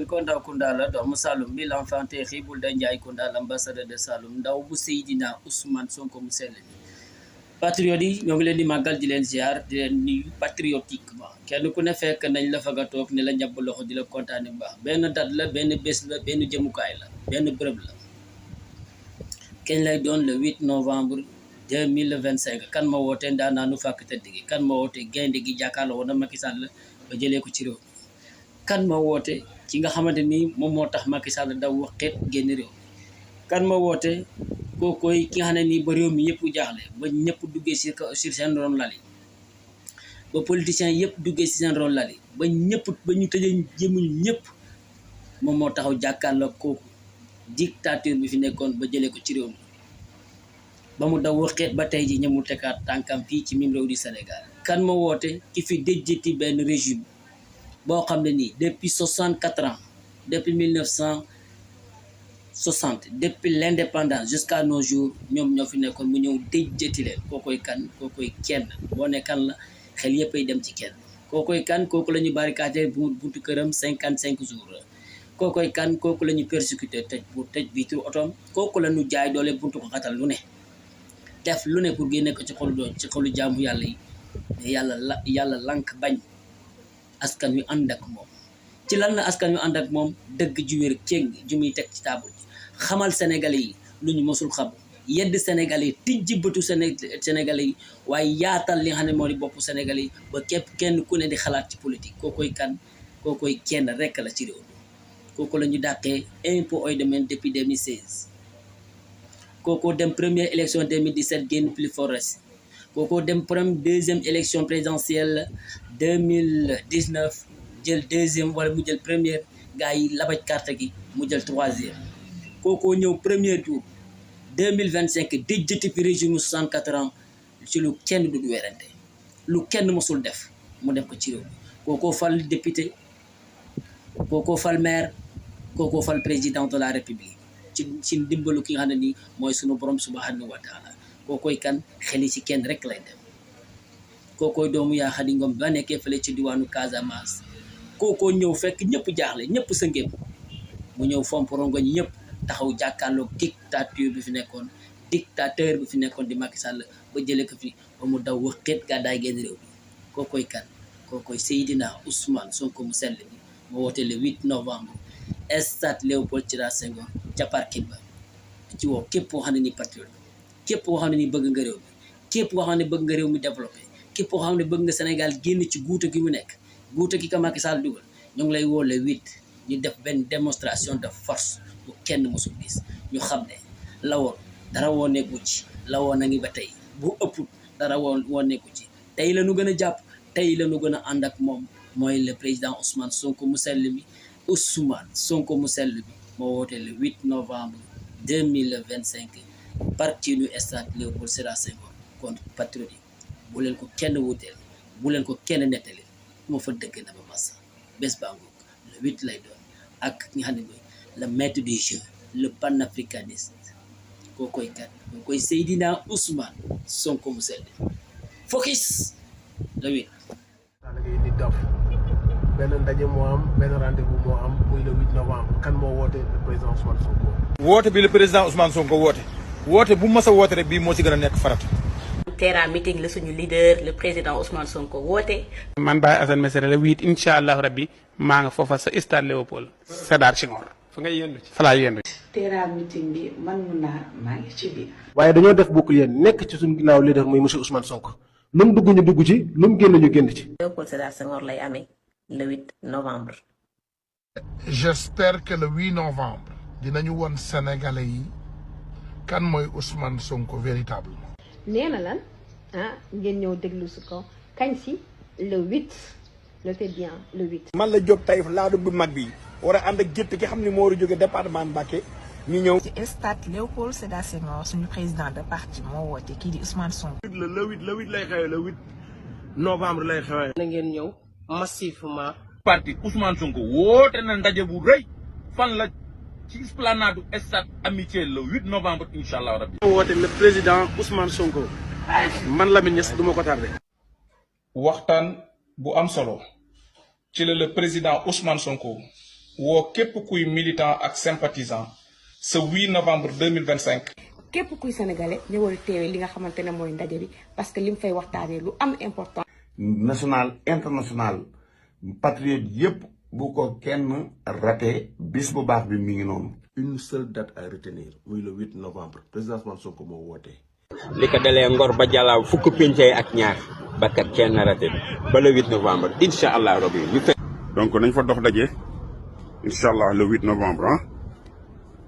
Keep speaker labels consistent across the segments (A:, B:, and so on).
A: Konda Kundala doomu Saloum bi l'enfant terrible de Ndiaye Kounda l'ambassadeur de Saloum ndaw bu Seydina Ousmane Sonko mu sell bi patriote yi ñoo ngi leen di màggal di leen ziar di leen nuyu patriotiquement kenn ku ne fekk nañ la fa nga toog ne la ñàbb loxo di la kontaane bu baax benn date la benn bés la benn jëmukaay la benn bërëb la kañ lay doon le 8 novembre 2025 kan ma woote ndaanaanu fàkk tëdd gi kan ma woote gaynde gi jàkkaarloo woon na Macky Sall ba jëlee ko ci réew kan ma woote ci nga xamante ni moom moo tax Macky Sall daw waxeet génn réew kan ma woote kookoy ki nga xam ne nii ba réew mi yëpp jaaxle ba ñëpp duggee sur seen ron lali ba politiciens yëpp duggee si seen ron lali ba ñëpp ba ñu tëjee jëmuñu ñëpp moom moo taxaw jàkkaarloo kooku dictature bi fi nekkoon ba jëlee ko ci réew mi ba mu daw waxeet ba tey ji ñëmu tekkaat tànkam fii ci mim réew di Sénégal kan ma woote ki fi déjjati benn régime boo xam ne nii depuis 64 ans depuis 1960 depuis l'indépendance jusqu'à nos jours ñoom ñoo fi nekkoon mu ñëw déjjati leen kookoy kan kookoy kenn boo ne kan la xel yëpp ay dem ci kenn kookoy kan kooku la ñu barricadé buntu këram 55 jours kookoy kan kooku la ñu persécuté tëj vitre otom kooku la ñu jaay doole buntu ko xatal lu ne def lu ne pour génne ko ci xolu jaamu yàlla yi yàlla lank bañ askan wi ànd ak moom ci lan la askan wi ànd ak moom dëgg ju wér céng ju muy teg ci taabul ji xamal sénégalais yi lu ñu mosul xam yedd sénégalais yi tijji bëtu sénégalais yi waaye yaatal li nga xam ne moo di boppu sénégalais yi ba képp kenn ku ne di xalaat ci politique kookoy kan kookoy kenn rekk la ci réew mi kooku la ñu dàqee impôt et domaine depuis 2016 kookoo dem première élection 2017 génn plus forest kookoo dem deuxième élection présidentielle 2019 jël deuxième wala mu jël première gars yi labaj carte gi mu jël troisième kookoo ñëw premier tour 2025 déjjati fi régime 64 ans ci lu kenn du werante lu kenn mosul def mu def ko ci réew mi kookoo fal député kookoo fal maire kookoo fal président de la république ci ndimbalu ki nga xam ne nii mooy sunu borom subhanahu wa taala kookoy kan xeli ci kenn rek lay dem kookooy doomu yaa Xadi Ngom ba nekkee fële ci diwaanu Casamance kookoo ñëw fekk ñëpp jaaxle ñëpp sëngéem mu ñëw fomp rongoñ ñëpp taxaw jàkkaarloog dictature bi fi nekkoon dictateur bi fi nekkoon di Macky Sall ba jëlee ko fi ba mu daw waxeet gàddaay génn réew bi kookoy kan kookoy Seydina Ousmane Sonko mu sell bi moo woote le 8 novembre stade Léopold Sédar Senghor ca parking ba ci woo képp koo xam ne ni patriote képp koo xam ne ni bëgg nga réew mi képp koo xam ne bëgg nga réew mi développé képp koo xam ne bëgg nga Sénégal génn ci guuta gi mu nekk guuta gi ka Macky Sall dugal ñu ngi lay woo le 8 ñu def benn démonstration de force bu kenn mosul gis ñu xam ne la woon dara woo nekku ci la woon a ngi ba tey bu ëpp dara woo nekku ci tey la ñu gën a jàpp tey la ñu gën a ànd ak moom mooy le président Ousmane Sonko mu sell mi Ousmane Sonko mu sell bi moo woote le 8 novembre 2025 parti nu stade Léopold Sédar Senghor kon patriote bu leen ko kenn wuteel bu leen ko kenn nettali moo fa dëgg na ba massa bés baa ngoog le 8 lay doon ak nga xam ne mooy le maître du jeu le panafricaniste kookoy kat kookoy Seydina Ousmane Sonko mu sell focus le 8
B: benn ndaje moo am benn rendez-vous moo am muy le 8 novembre kan moo woote le président Ousmane Sonko.
C: woote bi le président Ousmane Sonko woote bu mas a woote rek bii moo ci gën a nekk farata.
D: Terra meeting la suñu leader le président Ousmane Sonko woote.
E: man Baye Assane Mesere le 8 incha allah rabbi maa nga foofa sa stade Léopold Sédar Senghor. fa ngay yendu ci fa laa yendu.
F: Terra meeting bi man mun naa maa ngi ci biir.
B: waaye dañoo def boucle yéen nekk ci suñu ginnaaw leader muy monsieur Ousmane Sonko lu mu dugg ñu dugg ci lu mu génn ñu génn ci.
D: Léopold Sédar Senghor lay amee le 8 novembre.
G: J'espère que le 8 novembre dinañu won Sénégalais yi kan mooy Ousmane Sonko véritablement.
H: nee na lan ngeen ñëw déglu su ko kañ si le 8 notez bien le 8.
C: man la Diop Taïf laadu bu mag bi war a ànd ak gétt ki xam ne moo war a jóge département Mbacké ñu ñëw.
F: ci stade Léopold Sédar Senghor suñu président de parti moo woote kii di Ousmane Sonko.
C: le 8 lay xewee le 8 novembre lay xewee.
F: na ngeen ñëw massivement.
I: parti Ousmane Sonko woote na ndaje bu rëy fan la ci esplanade stade amitié le 8 novembre incha allah rabbi.
E: woote le président Ousmane Sonko man Lamine Niass du ma ko tardé.
J: waxtaan bu am solo ci le président Ousmane Sonko woo képp kuy militant ak sympathisant ce 8 novembre 2025.
K: képp kuy sénégalais ñëwal teewe li nga xamante ne mooy ndaje bi parce que li mu fay waxtaanee lu am important.
L: national international patriote yépp bu ko kenn raté bis bu baax bi mi ngi noonu.
B: une seule date à retenir muy le 8 novembre président Ousmane Sonko moo wootee.
M: li ko dalee Ngor ba Jalaaw fukk pencay ak ñaar ba kat kenn raté ba le 8 novembre incha allah rabbi ñu fekk.
N: donc nañ fa dox daje incha allah le 8 novembre ah.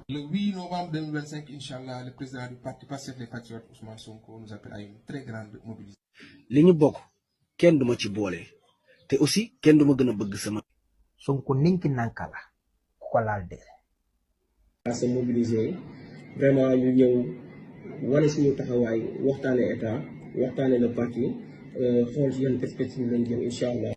B: Le 8 novembre 2025, Inch'Allah, le président du parti Pastef les Patriotes, Ousmane Sonko, nous appelle à une très grande mobilisation.
O: li ñu bokk kenn duma ci boole te aussi kenn duma gën a bëgg sama.
P: Sonko ninki nanka la ku ko laal dee.
Q: à se mobiliser vraiment ñu ñëw wane suñu taxawaay waxtaane état waxtaane le parti xool ci yan perspective lañ jëm incha allah.